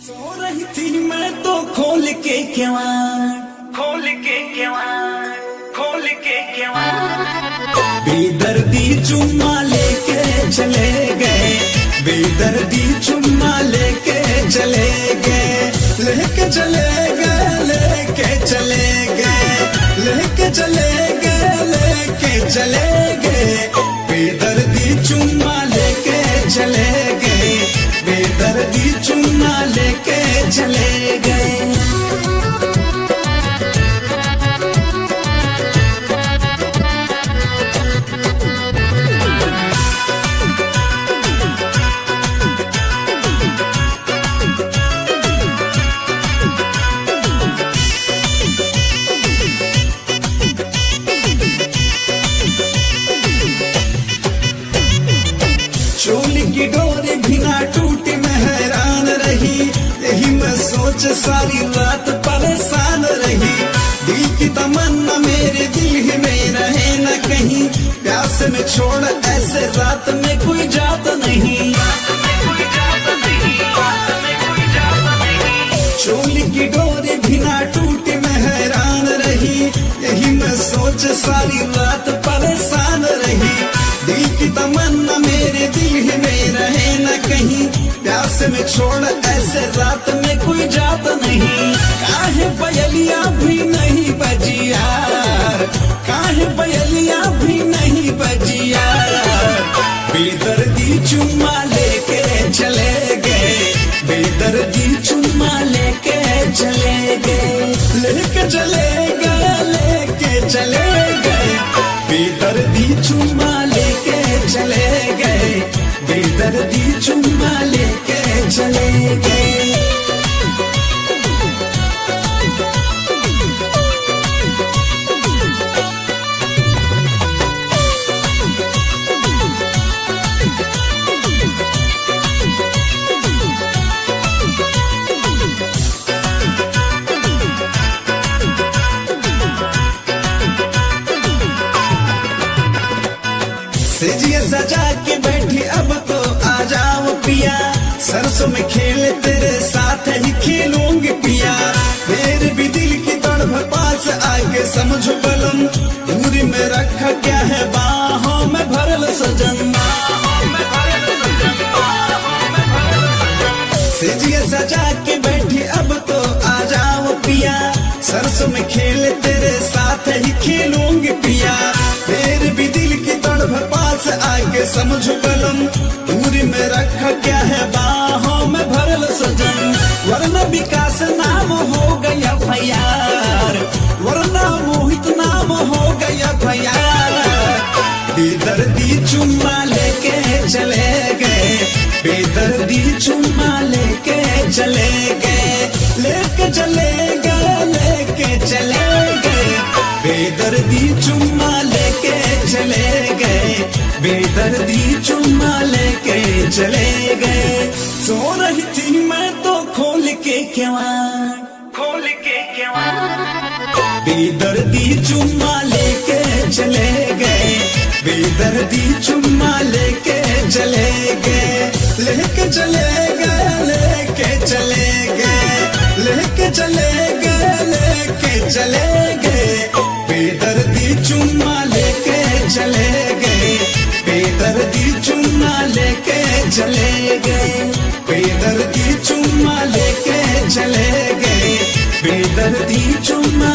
सो रही थी मैं तो खोल के केवाड़, खोल के केवाड़, खोल के केवाड़। बेदर्दी चुम्मा लेके चले गए, बेदर्दी चुम्मा लेके चले गए, लेके चले गए, लेके चले गए, लेके चले गए, लेके चले गए। बेदर्दी चुम्मा लेके चले गए, बेदर्दी चुम्मा लेके चले गए। चोली की डोरी भी ना टूटी, मैं हैरान रही, यही मैं सोच सारी रात परेशान रही। दिल की तमन्ना मेरे दिल ही में रहे न कहीं, प्यास में छोड़ ऐसे रात में कोई जात नहीं। चोली की डोरी भी ना टूटी, मैं हैरान रही, यही मैं सोच सारी रात परेशान रही। दिल की तमन्ना मेरे दिल ही में रहे न कहीं, प्यास में छोड़ ऐसे रात में कोई जात नहीं। काहे बयलिया भी नहीं बजी यार, काहे बयलिया भी नहीं बजी यार। बेदर्दी चुम्मा लेके चले गए, बेदर्दी चुम्मा लेके चले गए, लेके चले गए, लेके चले गए। बेदर्दी चुम्मा लेके चले गए, बेदर्दी चुम्मा लेके चले गए। सेजिए सजा के बैठी अब तो आ जाओ पिया, सरसों में खेल तेरे साथ ही खेलूंगी पिया। मेरे भी दिल की तड़प पास आके समझो बलम, दूरी में रखा क्या है बाहों में भरल सजन। सेजिए सजा के बैठी अब तो आ जाओ पिया, सरसों में खेल तेरे साथ ही खेलूंगी पिया। मेरे भी दिल की तड़प पास आके समझो बलम, दूरी में रखा क्या है बाहों में भरल सजन। वरना विकास नाम हो गया भैयार, वरना मोहित नाम हो गया भैयार। बेदर्दी चुम्मा लेके चले गए, बेदर्दी चुम्मा लेके चले गए, लेके चले गए, लेके चले गए। बेदर्दी चुम्मा लेके चले गए, बेदर्दी चुम्मा लेके चले गए। सो रही थी मैं तो खोल के केवाड़, खोल के केवाड़। बेदर्दी चुम्मा लेके चले गए, बेदर्दी चुम्मा लेके चले गए, लेके चले गए, लेके चले गए, लेके चले गए, लेके चले गए। बेदर्दी चुम्मा लेके चले गए, बेदर्दी चुम्मा लेके चले गए, बेदर्दी चुम्मा लेके चले गए, बेदर्दी चुम्मा